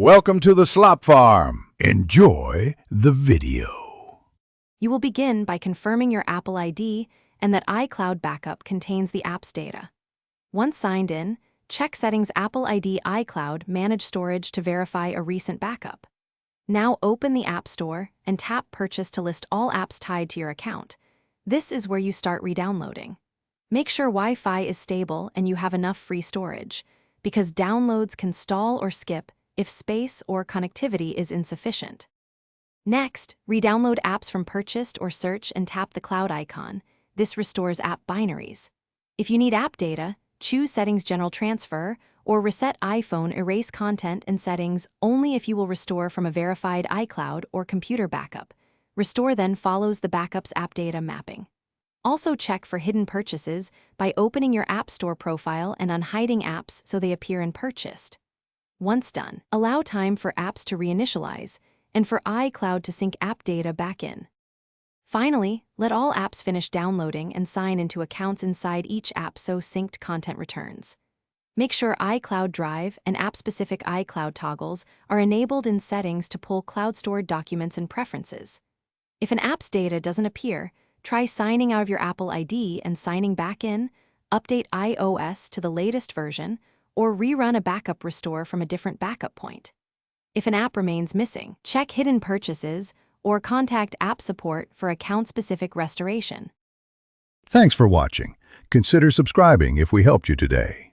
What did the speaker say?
Welcome to the Slop Farm. Enjoy the video. You will begin by confirming your Apple ID and that iCloud Backup contains the app's data. Once signed in, check Settings Apple ID iCloud Manage Storage to verify a recent backup. Now open the App Store and tap Purchase to list all apps tied to your account. This is where you start redownloading. Make sure Wi-Fi is stable and you have enough free storage, because downloads can stall or skip if space or connectivity is insufficient. Next, re-download apps from Purchased or Search and tap the cloud icon. This restores app binaries. If you need app data, choose Settings General Transfer or Reset iPhone Erase Content and Settings only if you will restore from a verified iCloud or computer backup. Restore then follows the backup's app data mapping. Also check for hidden purchases by opening your App Store profile and unhiding apps so they appear in Purchased. Once done, allow time for apps to reinitialize and for iCloud to sync app data back in. Finally, let all apps finish downloading and sign into accounts inside each app so synced content returns. Make sure iCloud Drive and app-specific iCloud toggles are enabled in Settings to pull cloud-stored documents and preferences. If an app's data doesn't appear, try signing out of your Apple ID and signing back in, update iOS to the latest version, or rerun a backup restore from a different backup point. If an app remains missing, check hidden purchases or contact app support for account-specific restoration. Thanks for watching. Consider subscribing if we helped you today.